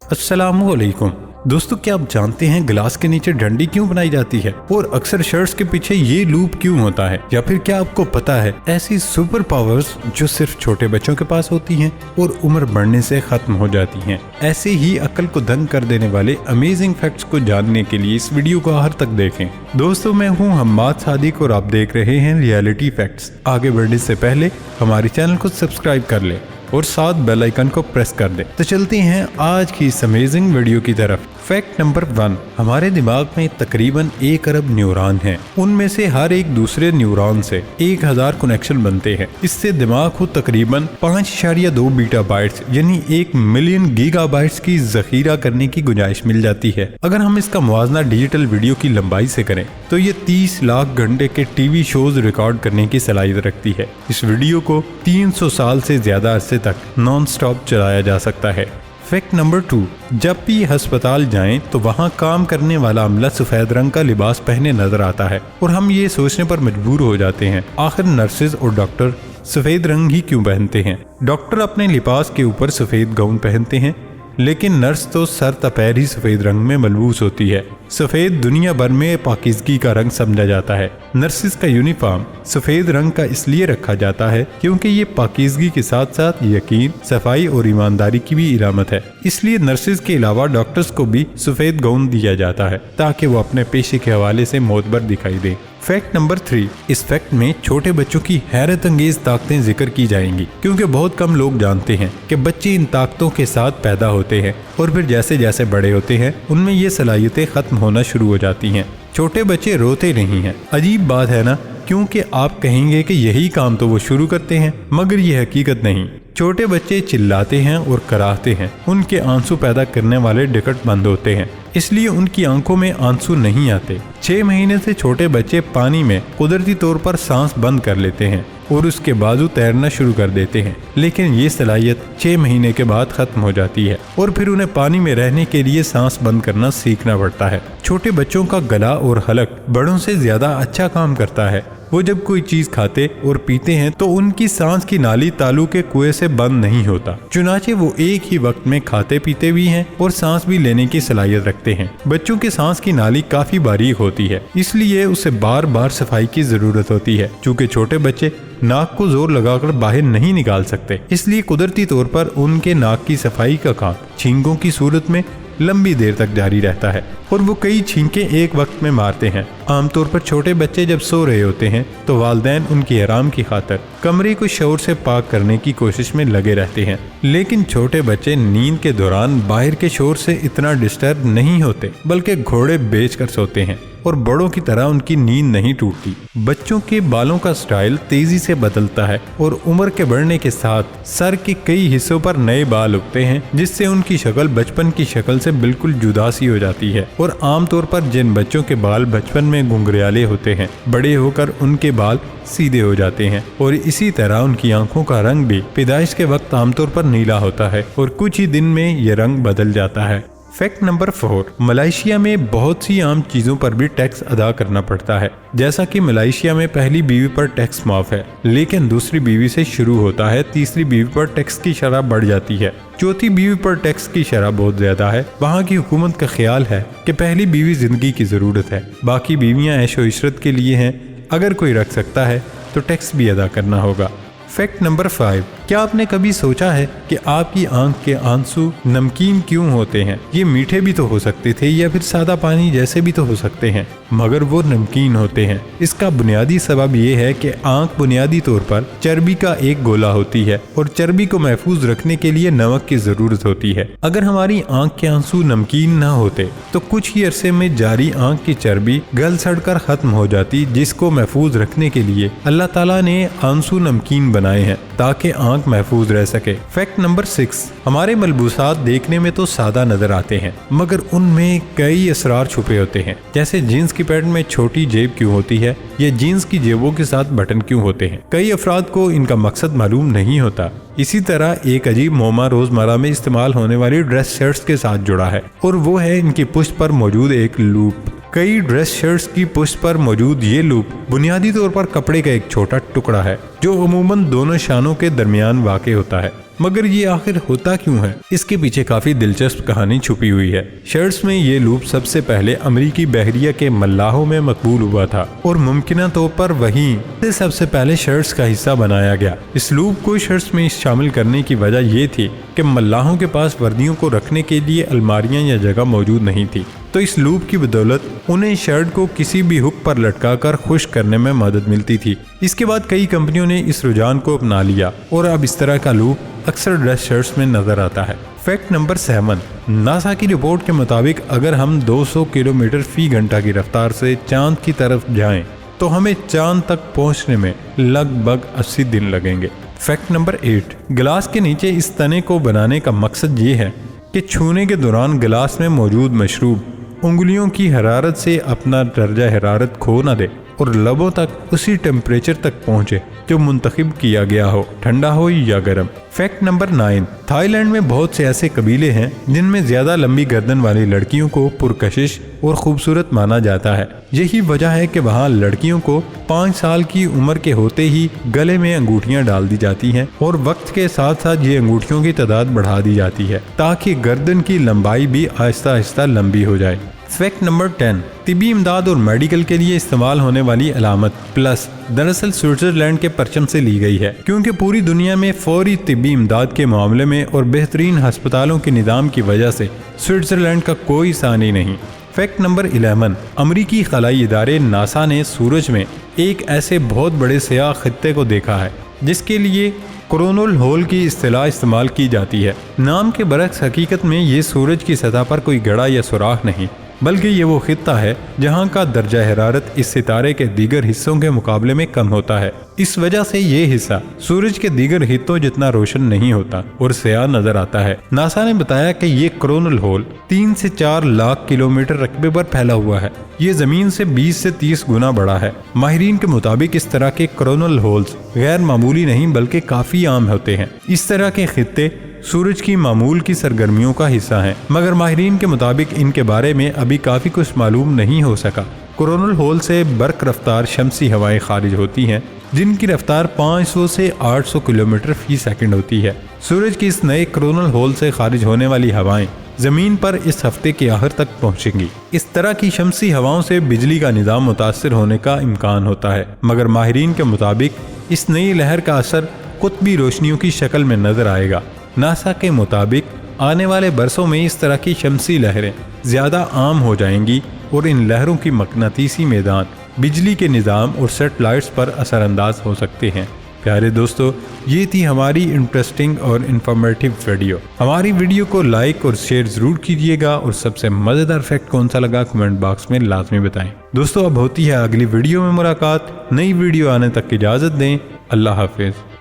अस्सलामुअलैकुम दोस्तों, क्या आप जानते हैं ग्लास के नीचे डंडी क्यों बनाई जाती है और अक्सर शर्ट्स के पीछे ये लूप क्यों होता है? या फिर क्या आपको पता है ऐसी सुपर पावर्स जो सिर्फ छोटे बच्चों के पास होती हैं और उम्र बढ़ने से खत्म हो जाती हैं? ऐसे ही अक्ल को दंग कर देने वाले अमेजिंग फैक्ट्स को जानने के लिए इस वीडियो को आखिर तक देखें। दोस्तों, मैं हूँ हम्माद सादिक और आप देख रहे हैं रियलिटी फैक्ट्स। आगे बढ़ने से पहले हमारे चैनल को सब्सक्राइब कर ले और साथ बेल आइकन को प्रेस कर दे। तो चलते हैं आज की इस अमेजिंग वीडियो की तरफ। फैक्ट नंबर 1, हमारे दिमाग में तकरीबन 1 अरब न्यूरॉन हैं। उनमें से हर एक दूसरे न्यूरॉन से 1000 कनेक्शन बनते हैं। इससे दिमाग को तकरीबन 5.2 बीटा बाइट्स यानी 1 मिलियन गीगाबाइट्स की जखीरा करने की गुंजाइश मिल जाती है। अगर हम इसका मुवाजना डिजिटल वीडियो की लंबाई से करें तो ये 30 लाख घंटे के टीवी शोज रिकॉर्ड करने की सलाहियत रखती है। इस वीडियो को 300 साल से ज्यादा अरसे तक नॉन स्टॉप चलाया जा सकता है। फैक्ट नंबर 2, जब भी अस्पताल जाएं तो वहां काम करने वाला अमला सफेद रंग का लिबास पहने नजर आता है और हम ये सोचने पर मजबूर हो जाते हैं आखिर नर्सेज और डॉक्टर सफेद रंग ही क्यों पहनते हैं? डॉक्टर अपने लिबास के ऊपर सफेद गाउन पहनते हैं, लेकिन नर्स तो सर तपैर ही सफेद रंग में मलबूस होती है। सफेद दुनिया भर में पाकीज़गी का रंग समझा जाता है। नर्सिस का यूनिफॉर्म सफेद रंग का इसलिए रखा जाता है क्योंकि ये पाकीज़गी के साथ साथ यकीन, सफाई और ईमानदारी की भी इलामत है। इसलिए नर्सिस के अलावा डॉक्टर्स को भी सफेद गाउन दिया जाता है ताकि वो अपने पेशे के हवाले से मोतबर दिखाई दे। फैक्ट नंबर 3, इस फैक्ट में छोटे बच्चों की हैरत अंगेज ताकतें जिक्र की जाएंगी क्योंकि बहुत कम लोग जानते हैं कि बच्चे इन ताकतों के साथ पैदा होते हैं और फिर जैसे जैसे बड़े होते हैं उनमें ये सलाहियतें खत्म होना शुरू हो जाती हैं। छोटे बच्चे रोते नहीं हैं। अजीब बात है ना, क्योंकि आप कहेंगे कि यही काम तो वो शुरू करते हैं, मगर ये हकीकत नहीं। छोटे बच्चे चिल्लाते हैं और कराहते हैं। उनके आंसू पैदा करने वाले डिकट बंद होते हैं, इसलिए उनकी आंखों में आंसू नहीं आते। 6 महीने से छोटे बच्चे पानी में कुदरती तौर पर सांस बंद कर लेते हैं और उसके बाजू तैरना शुरू कर देते हैं, लेकिन ये सलाहियत 6 महीने के बाद खत्म हो जाती है और फिर उन्हें पानी में रहने के लिए सांस बंद करना सीखना पड़ता है। छोटे बच्चों का गला और हलक बड़ों से ज्यादा अच्छा काम करता है। वो जब कोई चीज खाते और पीते हैं तो उनकी सांस की नाली तालू के कुएं से बंद नहीं होता, चुनाचे वो एक ही वक्त में खाते पीते भी हैं और सांस भी लेने की सलाहियत रखते हैं। बच्चों की सांस की नाली काफी बारीक होती है, इसलिए उसे बार बार सफाई की जरूरत होती है। चूँकि छोटे बच्चे नाक को जोर लगाकर बाहर नहीं निकाल सकते, इसलिए कुदरती तौर पर उनके नाक की सफाई का काम छींकों की सूरत में लंबी देर तक जारी रहता है और वो कई छींके एक वक्त में मारते हैं। आमतौर पर छोटे बच्चे जब सो रहे होते हैं तो वालिदैन उनकी आराम की खातिर कमरे को शोर से पाक करने की कोशिश में लगे रहते हैं, लेकिन छोटे बच्चे नींद के दौरान बाहर के शोर से इतना डिस्टर्ब नहीं होते, बल्कि घोड़े बेचकर सोते हैं और बड़ों की तरह उनकी नींद नहीं टूटती। बच्चों के बालों का स्टाइल तेजी से बदलता है और उम्र के बढ़ने के साथ सर के कई हिस्सों पर नए बाल उगते हैं, जिससे उनकी शक्ल बचपन की शक्ल से बिल्कुल जुदा सी हो जाती है। और आमतौर पर जिन बच्चों के बाल बचपन में घुंघराले होते हैं, बड़े होकर उनके बाल सीधे हो जाते हैं और इसी तरह उनकी आंखों का रंग भी पैदाइश के वक्त आमतौर पर नीला होता है और कुछ ही दिन में ये रंग बदल जाता है। फैक्ट नंबर 4, मलेशिया में बहुत सी आम चीजों पर भी टैक्स अदा करना पड़ता है। जैसा कि मलेशिया में पहली बीवी पर टैक्स माफ है, लेकिन दूसरी बीवी से शुरू होता है। तीसरी बीवी पर टैक्स की शरह बढ़ जाती है। चौथी बीवी पर टैक्स की शरह बहुत ज्यादा है। वहाँ की हुकूमत का ख्याल है कि पहली बीवी जिंदगी की जरूरत है, बाकी बीवियाँ ऐशो इशरत के लिए हैं। अगर कोई रख सकता है तो टैक्स भी अदा करना होगा। फैक्ट नंबर 5, क्या आपने कभी सोचा है कि आपकी आंख के आंसू नमकीन क्यों होते हैं? ये मीठे भी तो हो सकते थे या फिर सादा पानी जैसे भी तो हो सकते हैं, मगर वो नमकीन होते हैं। इसका बुनियादी सबब ये है कि आंख बुनियादी तौर पर चर्बी का एक गोला होती है और चर्बी को महफूज रखने के लिए नमक की जरूरत होती है। अगर हमारी आंख के आंसू नमकीन न होते तो कुछ ही अरसे में जारी आंख की चर्बी गल सड़कर खत्म हो जाती, जिसको महफूज रखने के लिए अल्लाह ताला ने आंसू नमकीन बनाए हैं ताकि आंख महफूज रह सके। फैक्ट नंबर 6, हमारे मलबूसात देखने में तो सादा नजर आते हैं, मगर उनमें कई असरार छुपे होते हैं। जैसे जीन्स की पैंट में छोटी जेब क्यों होती है या जीन्स की जेबों के साथ बटन क्यों होते हैं। कई अफराद को इनका मकसद मालूम नहीं होता। इसी तरह एक अजीब मोमा रोजमर्रा में इस्तेमाल होने वाली ड्रेस शर्ट्स के साथ जुड़ा है और वो है इनकी पुष्ट पर मौजूद एक लूप। कई ड्रेस शर्ट्स की पुष्ट पर मौजूद ये लूप बुनियादी तौर पर कपड़े का एक छोटा टुकड़ा है जो अमूमन दोनों शानों के दरमियान वाक़ होता है। मगर ये आखिर होता क्यों है? इसके पीछे काफी दिलचस्प कहानी छुपी हुई है। शर्ट्स में ये लूप सबसे पहले अमेरिकी बहरिया के मल्लाहों में मकबूल हुआ था और मुमकिन तौर पर वहीं से सबसे पहले शर्ट्स का हिस्सा बनाया गया। इस लूप को शर्ट्स में शामिल करने की वजह ये थी कि मल्लाहों के पास वर्दियों को रखने के लिए अलमारियां या जगह मौजूद नहीं थी, तो इस लूप की बदौलत उन्हें शर्ट को किसी भी हुक पर लटकाकर खुश करने में मदद मिलती थी। इसके बाद कई कंपनियों ने इस रुझान को अपना लिया और अब इस तरह का लूप अक्सर ड्रेस शर्ट्स में नजर आता है। फैक्ट नंबर 7, नासा की रिपोर्ट के मुताबिक अगर हम 200 किलोमीटर फी घंटा की रफ्तार से चांद की तरफ जाएं तो हमें चांद तक पहुंचने में लगभग 80 दिन लगेंगे। फैक्ट नंबर 8, गिलास के नीचे इस तने को बनाने का मकसद ये है कि छूने के दौरान गिलास में मौजूद मशरूब उंगलियों की हरारत से अपना दर्जा हरारत खो न दे और लबों तक उसी टेम्परेचर तक पहुंचे जो मुंतखब किया गया हो, ठंडा हो या गर्म। फैक्ट नंबर 9, थाईलैंड में बहुत से ऐसे कबीले हैं जिनमें ज्यादा लंबी गर्दन वाली लड़कियों को पुरकशिश और खूबसूरत माना जाता है। यही वजह है कि वहाँ लड़कियों को 5 साल की उम्र के होते ही गले में अंगूठियां डाल दी जाती हैं और वक्त के साथ साथ ये अंगूठियों की तादाद बढ़ा दी जाती है ताकि गर्दन की लंबाई भी आहिस्ता आहिस्ता लंबी हो जाए। फैक्ट नंबर 10, तिब्बी इमदाद और मेडिकल के लिए इस्तेमाल होने वाली अलामत प्लस दरअसल स्विट्जरलैंड के परचम से ली गई है, क्योंकि पूरी दुनिया में फौरी तिब्बी इमदाद के मामले में और बेहतरीन अस्पतालों के निज़ाम की वजह से स्विट्जरलैंड का कोई सानी नहीं। फैक्ट नंबर 11, अमरीकी खलाई इदारे नासा ने सूरज में एक ऐसे बहुत बड़े सयाह खित्ते को देखा है जिसके लिए कोरोनल होल की इस्तिलाह इस्तेमाल की जाती है। नाम के बरक्स हकीकत में ये सूरज की सतह पर कोई गड़ा या सुराख नहीं, बल्कि ये वो खित्ता है जहाँ का दर्जा हरारत इस सितारे के दीगर हिस्सों के मुकाबले में कम होता है। इस वजह से ये हिस्सा सूरज के दीगर हिस्सों जितना रोशन नहीं होता और स्याह नजर आता है। नासा ने बताया कि ये कोरोनल होल 3 से 4 लाख किलोमीटर रकबे पर फैला हुआ है। ये जमीन से 20 से 30 गुना बड़ा है। माहिरीन के मुताबिक इस तरह के कोरोनल होल्स गैर मामूली नहीं बल्कि काफी आम होते हैं। इस तरह के खित्ते सूरज की मामूल की सरगर्मियों का हिस्सा हैं, मगर माहिरीन के मुताबिक इनके बारे में अभी काफ़ी कुछ मालूम नहीं हो सका। कोरोनल होल से बर्क रफ्तार शमसी हवाएं खारिज होती हैं जिनकी रफ्तार 500 से 800 किलोमीटर फी सेकंड होती है। सूरज की इस नए कोरोनल होल से खारिज होने वाली हवाएं ज़मीन पर इस हफ्ते के आखिर तक पहुंचेंगी। इस तरह की शमसी हवाओं से बिजली का निज़ाम मुतासर होने का इम्कान होता है, मगर माहिरीन के मुताबिक इस नई लहर का असर कुतबी रोशनियों की शक्ल में नजर आएगा। नासा के मुताबिक आने वाले बरसों में इस तरह की शमसी लहरें ज़्यादा आम हो जाएंगी और इन लहरों की मकनातीसी मैदान बिजली के निज़ाम और सेटेलाइट्स पर असरअंदाज हो सकते हैं। प्यारे दोस्तों, ये थी हमारी इंटरेस्टिंग और इन्फॉर्मेटिव वीडियो। हमारी वीडियो को लाइक और शेयर ज़रूर कीजिएगा और सबसे मज़ेदार फैक्ट कौन सा लगा कमेंट बॉक्स में लाजमी बताएं। दोस्तों, अब होती है अगली वीडियो में मुलाकात। नई वीडियो आने तक की इजाज़त दें। अल्लाह हाफिज़।